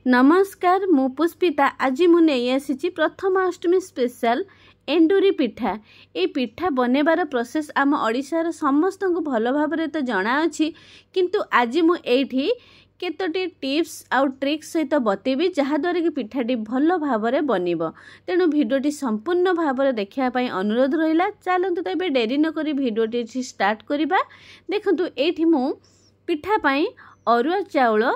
नमस्कार मु पुष्पिता आज मु नहीं आसी प्रथमाष्टमी स्पेशल एंडुरी पिठा। ये पिठा बनैबार प्रोसेस आम ओडिशार समस्त को भल भाव तो जना अछि किंतु आज मु एठी केतोटी टिप्स आउ ट्रिक्स सहित बतेबी जहाद्वारा कि पिठाटी भल भाव में बनब। तेणु भिडियोटी संपूर्ण भाव में देखापी अनुरोध रहा। चलतु तो डेरी नक भिडियोटी स्टार्ट करवा। देखु ये मु पिठापाई अरुआ चाउल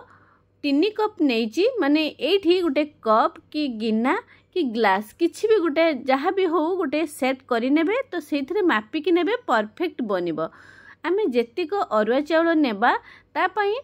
3 कप नहीं माने ये गोटे कप कि गिना कि ग्लास किसी भी गोटे जहाँ भी हो गोटे सेट करने तो से मापिकी ने परफेक्ट बनब। आम जेतिक अरुआ चाउल नेबा तापाई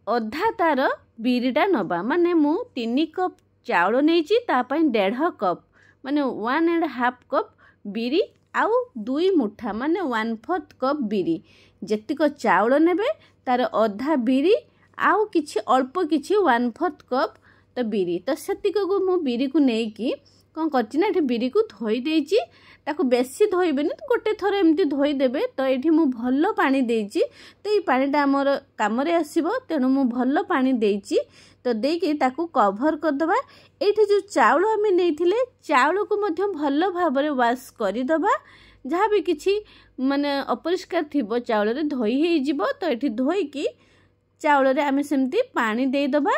अधा तार बिरीटा नबा माने मु 3 कप चाउल नहीं 1.5 कप माने 1.5 कप बिरी आउ 2 मुठा माने 1/4 कप बिरी जेतिक चाउल नेबे तार अधा बिरी आउ किछि अल्प किछि 1/4 कप तो बिरी तो सेतिक को मु बिरी को नेकी कौन कर बिरी को धोई देइछि। ताको बेसी धोइबेनी तो गोटे थर एमती धोई देबे। तो ये मु भल पानी देइछि तो ये पानीटा आमर काम रे आसीबो। तेणु मु भल पानी देइछि तो देकी ताको कवर कर दबा। एठी जो चाउल आमे नेइथिले चाउल को मध्य भल भाव रे वाश करि दबा। जहाँ भी किछि माने अपरिष्कार थिबो चाउल रे धोई हेइ जिवो। तो एठी धोई की चाउल रे आमे सेमती पानी दे दबा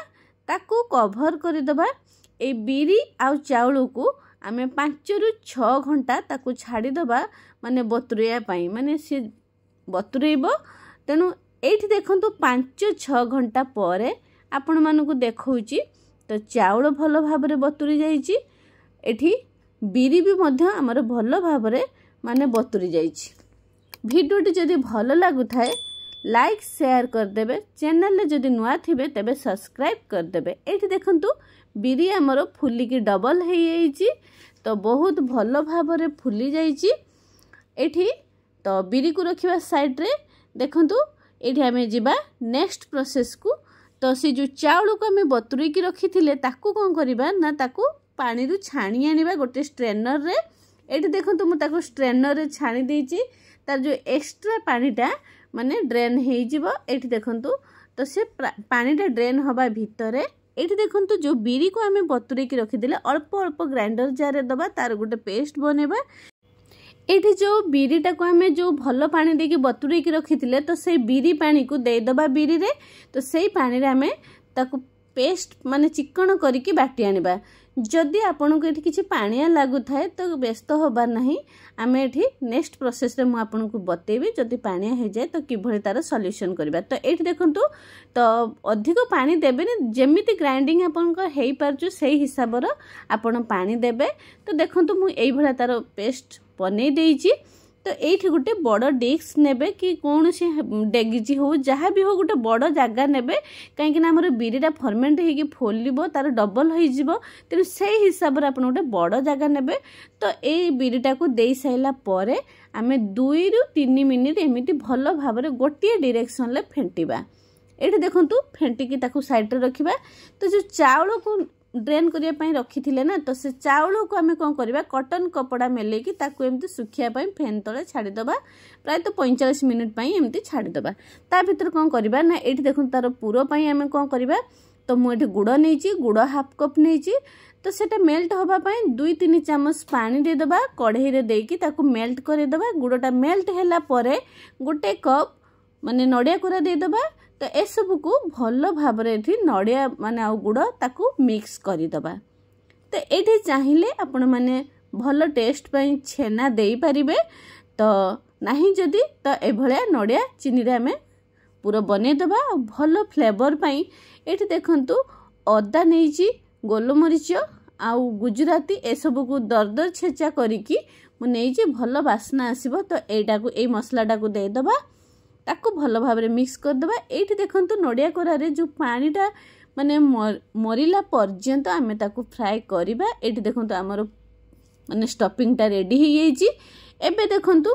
ताको कवर कर दबा। ए बिरी आउ चाउल को आमे 5 रु 6 घंटा ताको छाड़ी दबा माने बतुरिया पाई माने से बतुरेइबो। तेणु एठी देखंतु 5-6 घंटा परे आपण मानकु देखौची तो चाउल भल भाव रे बतुरी जाईची। एठी बिरी भी मध्य हमर भल भाव रे माने बतुरी जाईची। वीडियोटी जदि भल लागु थाए लाइक शेयर कर देबे। चैनल ले जदि नुआ थिबे तबे सब्सक्राइब कर देबे। एठी देखंतु बिरी हमर फुली की डबल हे जाईची तो बहुत भल भाव रे फुली जाईची। एठी तो बिरी को रखिबा साइड रे देखंतु एठी हमें जिबा नेक्स्ट प्रोसेस को। तो से जो चाउल को हमें बतुरी की रखी थिले ताकू कोन करबा ना ताकू पानी रु छाणी आनिबा गोटे स्ट्रेनर रे। एठी देखंतु मु ताकू स्ट्रेनर रे छाणी देइची तार जो एक्स्ट्रा पानीटा माने ड्रेन हेइ जिवो। एठी देखंतु तो से पानीटा ड्रेन हबा भितरे एठी देखंतु जो बिरी को हमें बतुरे की रखी दिले अल्प अल्प ग्राइंडर जार दबा तार गोटे पेस्ट बनेबा। एठी जो बिरीटा को हमें जो भल पानी देकी बतुरे की रखी थिले तो से बिरी पानी को दे दबा बिरी रे। तो सेई पानी रे हमें ताकू पेस्ट माने चिकन करिकी बाटी आनिबा। जदि आपन को एठी किछि पानिया लागु थाए तो व्यस्त होबार नाही। आमे एठी नेक्स्ट प्रोसेस रे मु आपन को बतेबी जदि पानिया हे जाय तो किभଳି तार सॉल्यूशन करबा। तो एठी देखंतु तो अधिक पानी देबेनी जेमिति ग्राइंडिंग आपन को हेइ पारजु सेही हिसाब रो आपन पानी देबे। तो देखंतु मु एई भळा तार पेस्ट बनै देइची। तो एठी गोटे बड़ डिस्क नेबे कि कौन से डेगिजी हो जहाँ भी हो गोटे बड़ जगह नेबे कहीं हमर बिरीटा फर्मेंट होगी फोलिबो तार डबल हो जिवो। तेणु से हिसाब रे आपन गोटे बड़ जगह नेबे। तो ए बिरीटा को दे साइला परे आमे 2 रु 3 मिनिट एमिति भल भाव रे गोटे डायरेक्शन ले फेंटिबा। एठी देखंतु फेंटिकी ताकू साइड रे रखिबा। तो जो चाउल को ड्रेन करिया पई रखी थिले ना तो से चाउल को हमें कौन करबा कॉटन कपड़ा मेले की ताकू एमती सुखिया पई फैन तले छाड़ी दबा। प्राय तो 45 मिनिट पई एमती छाड़ी दबा। ता भीतर कौन करबा ना एठी देखुन तार पूरो पई हमें कौन करबा तो मु एठी गुड़ नैची गुड़ 1/2 कप नैची। तो सेटा मेल्ट होबा पई 2-3 चम्मच पानी दे दबा कढ़ई रे देकी ताकू मेल्ट करे दबा। गुड़टा मेल्ट हैला परे गोटे कप माने नडिया कोरा दे दबा। तो ए सब को भल भाव रे एठी नडिया माने आ गुड़ ताकू मिक्स करि दबा। तो एठी चाहिए आपण माने भल टेस्ट पई छेना देई परिबे। तो नाही जदी तो ए भळिया नडिया चीनी रे हमें पूरा बने दबा। भल फ्लेवर पई एठी देखंतु अदा नैची गोलमरीच आ गुजराती ए सब को दरदर छेचा करिकी मु नैची भल वासना आसीबो। तो एटा को ए मसलाटा को दे दबा ताको भल भाव रे मिक्स कर दबा। एठी देखंतु नडिया कोरा रे जो पानीटा माने मरिला पर्यंत आमे ताको फ्राई करिबा। एठी देखंतु हमर माने स्टफिंग टा रेडी हो जाईची। एबे देखंतु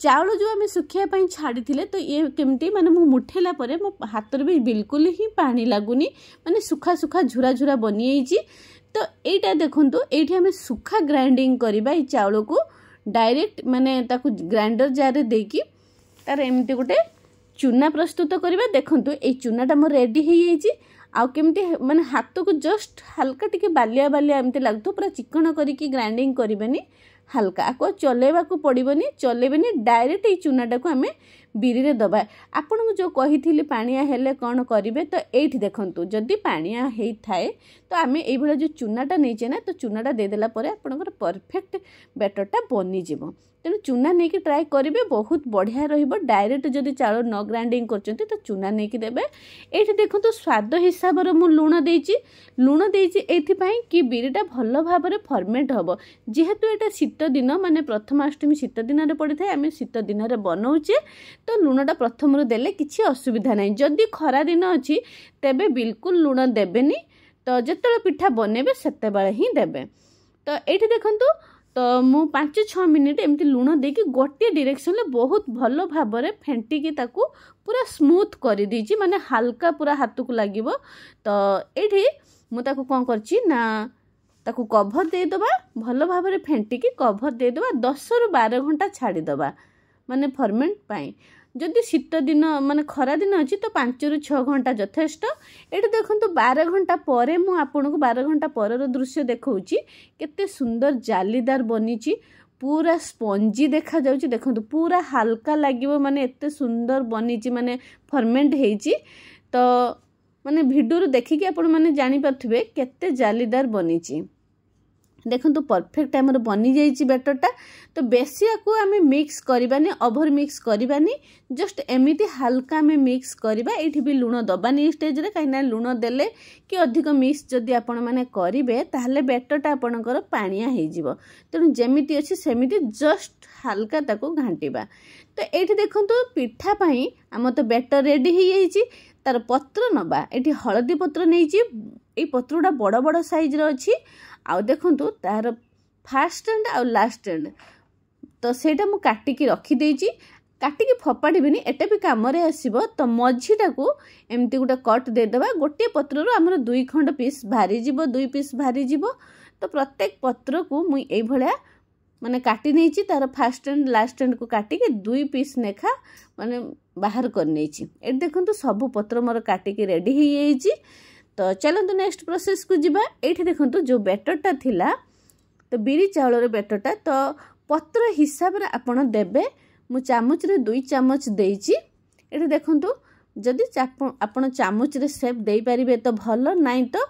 चाउल जो आमे सुखिया पई छाड़ी थिले तो ये केमती माने मु मुठेला परे मो हाथ रे भी बिल्कुल ही पानी लागुनी माने सुखा सुखा झुरा झुरा बनी जाईची। तो एटा देखंतु एठी हमें सुखा ग्राइंडिंग करिबा। ई चाउल को डायरेक्ट माने ताको ग्राइंडर जार रे देकी तार एमती गोटे चूना प्रस्तुत करवा। देखंतु ए चूनाटा मोर रेडी हो जाइए। आउ केमती माने हाथ को जस्ट हल्का टिके बालिया बालिया एमती लगतो पूरा चिकन करिकी ग्राइंडिंग करिबेनी हल्का आको चलेबा को पड़िबनी चलेबेनी डायरेक्ट ए चूनाटा को आमे बिरी रे दबा आपन को जो कहिथिली पानिया हेले कोन करिवे तो एठी देखंतु जदी पानिया हेई थाए तो आमे एई भला जो चूनाटा नैचे ना तो चूनाटा दे देला परे आपन को परफेक्ट बैटरटा बनी जिवो तेणु चूना नहीं कि ट्राए करेंगे बहुत बढ़िया रहिबो डायरेक्ट जदि चाउल न ग्राइंडिंग करचंती तो चूना नहीं कि देबे एठी देखंतु स्वाद हिसाब रे मु लूण देइची एथि पई कि बिरीटा भलो भाव रे फर्मेंट हबो जेहेतु एटा शीत दिन माने प्रथमाष्टमी शीत दिन रे पड़ी थाए आमे शीत दिन रे बनौचे तो लूणटा प्रथम रो देले किछि असुविधा नाही जदि खरा दिन अछि तेबे बिल्कुल लूण देबेनी तो जेतले पिठा बनेबे सेते बेले ही देबे तो एठी देखंतु तो मु 5-6 मिनिट एमती लूण देकी गोटे डायरेक्शन ले बहुत भलो भाव रे फेंटी की ताकू पूरा स्मूथ कर दीची माने हल्का पूरा हाथ को लागिवो तो एठी मु ताकू कोन करची ना ताकू कवर दे दबा भलो भाव रे फेंटी की कवर दे दबा 10 रु 12 घंटा छाड़ी दबा माने फर्मेंट पाई जदि शीत दिन माने खरा दिन अछि तो 5 रु 6 घंटा यथेष्ट एठी देखंतु 12 घंटा परे मु आपन को 12 घंटा परर दृश्य देखौची केते सुंदर जालीदार बनीची पूरा स्पंजी देखा जाउची देखंतु पूरा हल्का लागिवो माने एते सुंदर बनीची माने फर्मेंट हेची तो माने वीडियो रो देखि कि आपन माने जानि परथिबे केते जालीदार बनीची देखंतु परफेक्ट हमर बनी जाइची बैटरटा तो बेसी को आमे मिक्स करबानी ओवर मिक्स करबानी जस्ट एमिति हल्का में मिक्स करबा एठी भी लूण दबानी स्टेज रे काइना लूण देले कि अधिक मिक्स जदि आपण माने करिवे ताहले बैटरटा आपणकर पानिया हे जिवो तेनु जेमिति अछि सेमिति जस्ट हल्का ताको घांटीबा तो एठी देखंतु पिठा पई हम तो बैटर रेडी हे जाइची तार पत्र नबा एठी हळदी पत्र नैची ए पत्रडा बड़ बड़ साइज रो अछि आउ देखंतु तार फास्ट एंड आउ लास्ट एंड तो सेटा मु काटिकी रखी देइची काटिकी फपाड़ीबेनी एटा भी काम रे आसीबो तो मझीटा को एमती गोटे कट दे देबा गोटे पत्र रो हमर 2 खंड पीस भारी जिवो 2 पीस भारी जिवो तो प्रत्येक पत्र को मु एई भलिया माने काटी नैची तार फास्ट एंड लास्ट एंड को काटिकी 2 पीस नेखा माने बाहर कर नैची ए देखंतु सब पत्र मोर काटिकी रेडी हे जाइची तो चलंतु नेक्स्ट प्रोसेस को जिबा एठी देखंतु जो बैटरटा थिला तो बिरी चावल रे बैटरटा तो पत्र हिसाब रे आपण देबे मु चामच रे 2 चामच देइची एठी देखंतु जदि आपण चामच रे शेप देई परिबे तो भलो नाही तो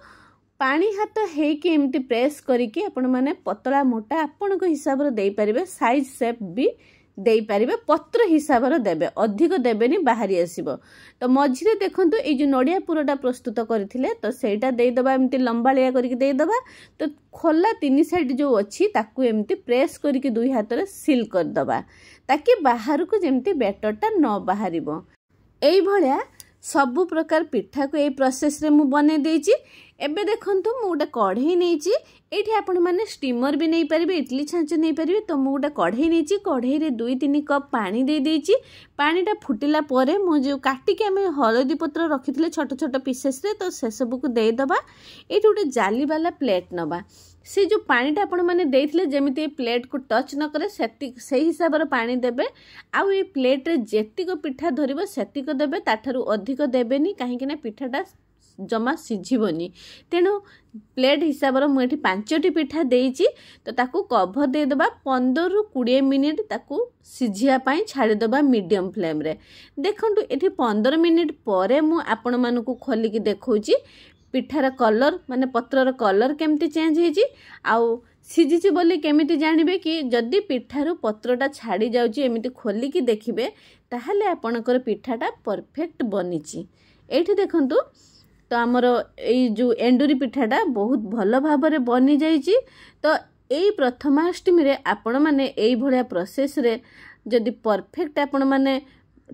पानी हाथ हे कि एमती प्रेस करिके आपण माने पतला मोटा आपण को हिसाब रे देई परिबे साइज शेप भी देई परिबे पत्र हिसाब रे देबे अधिक देबेनी बाहरी आसीबो तो मझिरे देखंतु ए जो नडिया पुरटा प्रस्तुत करथिले तो सेटा देई दबा एमती लंबालिया करिके देई दबा तो खोला 3 साइड जो अछि ताकू एमती प्रेस करिके 2 हाथ रे सील कर दबा ताकि बाहर को जेमती बैटरटा न बाहरिबो एई भलिया सब प्रकार पिठा को ए प्रोसेस रे मु बने देइची एबे देखंतु मु गोटे कढ़ई नैची एठी आपण माने स्टीमर भी नहीं पारिबे इडली छांच नहीं पारिबे तो मु गोटे कढ़ई नैची कढ़ई रे 2-3 कप पानी दे देइची पानीटा फुटिला परे मु जो काटी के हम हळदी पत्र रखिथिले छोट छोट पीसेस रे तो से सब को दे दबा एठी गोटे जाली वाला प्लेट नबा से जो पानीटा आपण माने देइथिले जेमिति प्लेट को टच न करे से हिसाब रे पानी देबे आउ ए प्लेट रे जेतिको पिठा धरिबो सेतिको देबे ताठारु अधिक देबेनी काहे कि ना पिठाटा जमा सिझिबनी तेणु प्लेट हिसाब रो मुठी 5टी पिठा देइची तो ताकू कवर दे दबा 15 रु 20 मिनिट ताकू सिझिया पई छाड़ी दबा मीडियम फ्लेम रे देखंतु एठी 15 मिनिट परे मु आपण मानकू खोली की देखौची पिठार कलर माने पत्रर कलर केमती चेंज हेजी आउ सिझिची बोली केमिति जानिबे कि जदी पिठारू पत्रटा छाड़ी जाउची एमिति खोली की देखिबे ताहले आपणकर पिठाटा परफेक्ट बनिची एठी देखंतु तो आमर ए जो एंडुरी पिठाटा बहुत भलो भाव रे बनी जाइची तो एई प्रथमाष्टमी रे आपण माने एई भलिया प्रोसेस रे जदी परफेक्ट आपण माने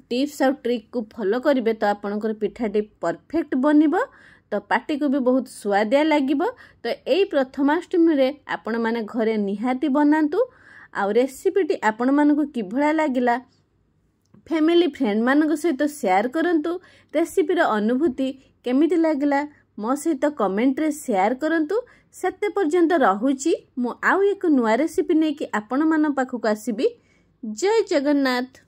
टिप्स और ट्रिक को फॉलो करिवे तो आपणकर पिठाटी परफेक्ट बनिबो तो पार्टी को भी बहुत स्वादिया लागिबो तो एई प्रथमाष्टमी रे आपण माने घरे निहाती बनांतु आ रेसिपीटी आपण मानकु किभला लागिला फैमिली फ्रेंड मानक सहित शेयर करंतु रेसिपी रो अनुभूति केमिति लागिला मो सहित कमेंट रे शेयर करंतु सेते पर्यंत रहुची मु आउ एक नुआ रेसिपी नै कि आपण मान पाखु आसीबी जय जगन्नाथ।